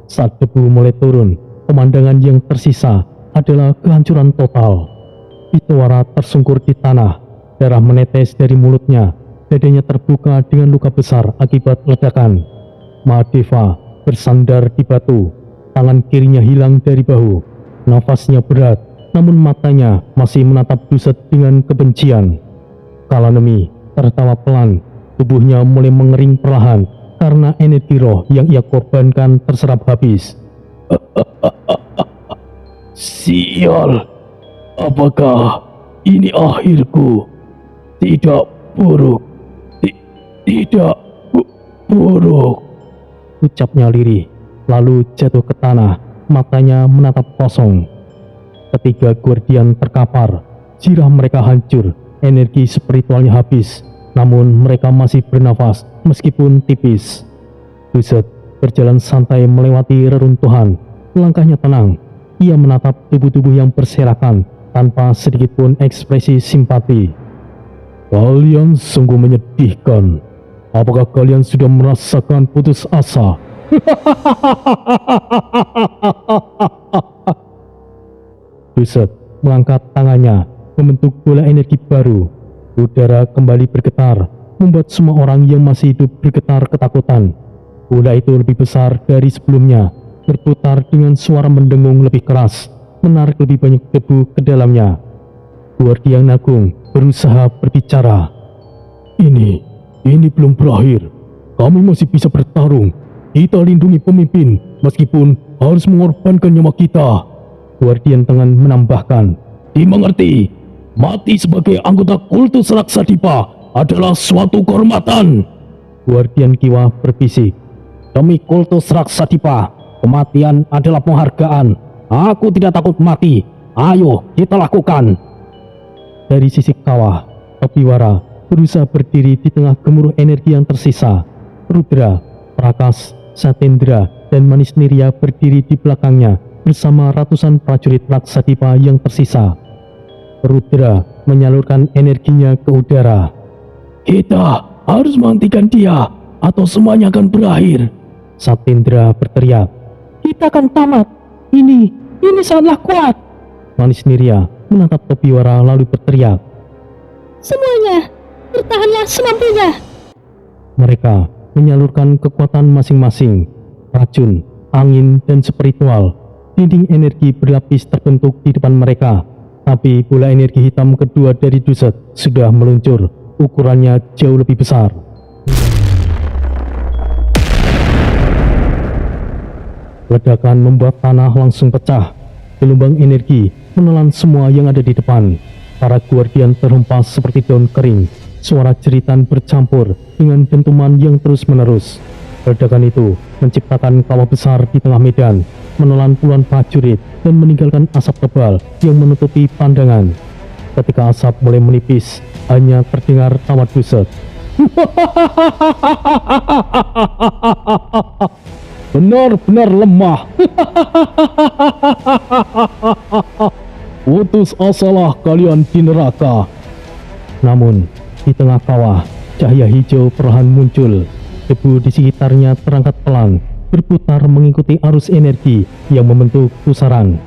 A: Saat debu mulai turun, pemandangan yang tersisa adalah kehancuran total. Pitawara tersungkur di tanah. Darah menetes dari mulutnya. Dadanya terbuka dengan luka besar akibat ledakan. Mahadeva bersandar di batu. Tangan kirinya hilang dari bahu. Nafasnya berat, namun matanya masih menatap Duset dengan kebencian. Kalanemi tertawa pelan. Tubuhnya mulai mengering perlahan karena energi roh yang ia korbankan terserap habis.
B: Sial, apakah ini akhirku? Tidak buruk, tidak buruk,
A: ucapnya lirih, lalu jatuh ke tanah, matanya menatap kosong. Ketiga guardian terkapar, jirah mereka hancur, energi spiritualnya habis, namun mereka masih bernafas meskipun tipis. Duset berjalan santai melewati reruntuhan, langkahnya tenang. Ia menatap tubuh-tubuh yang berserakan tanpa sedikit pun ekspresi simpati.
B: Kalian sungguh menyedihkan. Apakah kalian sudah merasakan putus asa?
A: Duset mengangkat tangannya membentuk bola energi baru. Udara kembali bergetar, membuat semua orang yang masih hidup bergetar ketakutan. Bola itu lebih besar dari sebelumnya, berputar dengan suara mendengung lebih keras, menarik lebih banyak debu ke dalamnya. Guardian Agung berusaha berbicara. Ini belum berakhir. Kami masih bisa bertarung. Kita lindungi pemimpin, meskipun harus mengorbankan nyawa kita. Guardian Tangan menambahkan. Dimengerti, mati sebagai anggota kultus Raksadipa adalah suatu kehormatan. Guardian Kiwa berbisik. Demi kultus Raksadipa, kematian adalah penghargaan. Aku tidak takut mati. Ayo, kita lakukan. Dari sisi kawah, Topiwara berusaha berdiri di tengah gemuruh energi yang tersisa. Rudra, Prakas, Satendra, dan Manisniria berdiri di belakangnya bersama ratusan prajurit Raksadipa yang tersisa. Rudra menyalurkan energinya ke udara. Kita harus menghentikan dia, atau semuanya akan berakhir. Satendra berteriak. Kita akan tamat. Ini sangatlah kuat. Manisniria menatap Topiwara lalu berteriak.
C: Semuanya, bertahanlah semampunya.
A: Mereka menyalurkan kekuatan masing-masing. Racun, angin, dan spiritual. Dinding energi berlapis terbentuk di depan mereka. Tapi bola energi hitam kedua dari Duset sudah meluncur. Ukurannya jauh lebih besar. Ledakan membuat tanah langsung pecah. Gelombang energi menelan semua yang ada di depan. Para guardian terhempas seperti daun kering. Suara jeritan bercampur dengan dentuman yang terus-menerus. Ledakan itu menciptakan kawah besar di tengah medan, menelan puluhan prajurit dan meninggalkan asap tebal yang menutupi pandangan. Ketika asap mulai menipis, hanya terdengar tawa Duset. Benar-benar lemah. Putus asalah kalian di neraka. Namun, di tengah kawah, cahaya hijau perlahan muncul. Debu di sekitarnya terangkat pelan, berputar mengikuti arus energi yang membentuk pusaran.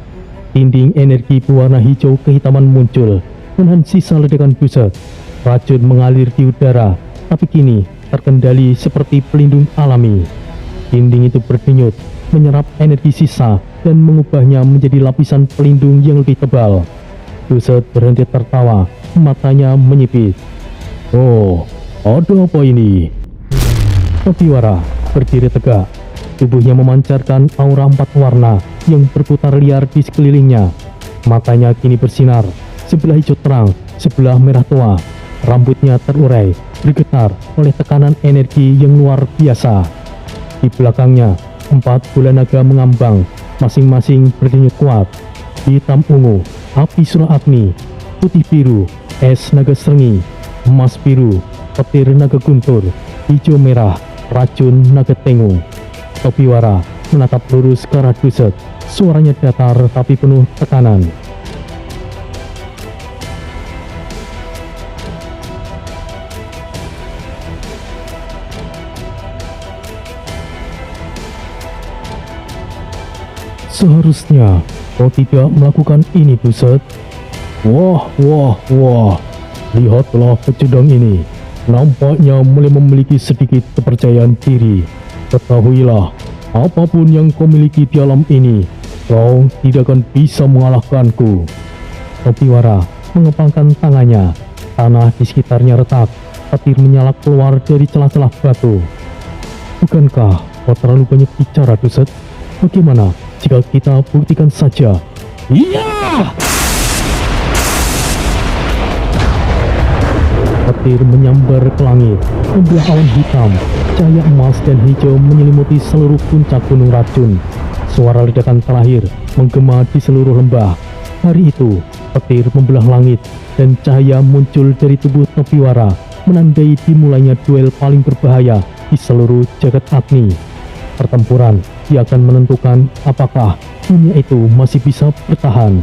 A: Dinding energi berwarna hijau kehitaman muncul, menahan sisa ledakan Duset. Racun mengalir di udara, tapi kini terkendali seperti pelindung alami. Dinding itu berdenyut, menyerap energi sisa dan mengubahnya menjadi lapisan pelindung yang lebih tebal. Duset berhenti tertawa, matanya menyipit. Oh, ada apa ini? Topiwara berdiri tegak. Tubuhnya memancarkan aura 4 warna yang berputar liar di sekelilingnya. Matanya kini bersinar, sebelah hijau terang, sebelah merah tua. Rambutnya terurai, bergetar oleh tekanan energi yang luar biasa. Di belakangnya, 4 bola naga mengambang, masing-masing berdenyut kuat. Hitam ungu, api surah agni, putih biru, es naga serengi, emas biru, petir naga guntur, hijau merah, racun naga tengu. Topiwara menatap lurus ke arah Duset, suaranya datar tapi penuh tekanan. Seharusnya kau tidak melakukan ini, Duset. Wah. Lihatlah pecundang ini. Nampaknya mulai memiliki sedikit kepercayaan diri. Ketahuilah, apapun yang kau miliki di alam ini, kau tidak akan bisa mengalahkanku. Topiwara mengepalkan tangannya. Tanah di sekitarnya retak. Petir menyala keluar dari celah-celah batu. Bukankah kau terlalu banyak bicara, Duset? Bagaimana jika kita buktikan saja? Iya! Petir menyambar ke langit, membelah awan hitam. Cahaya emas dan hijau menyelimuti seluruh puncak gunung racun. Suara ledakan terakhir menggema di seluruh lembah. Hari itu, petir membelah langit dan cahaya muncul dari tubuh Topiwara, menandai dimulainya duel paling berbahaya di seluruh jagat agni. Pertempuran yang akan menentukan apakah dunia itu masih bisa bertahan.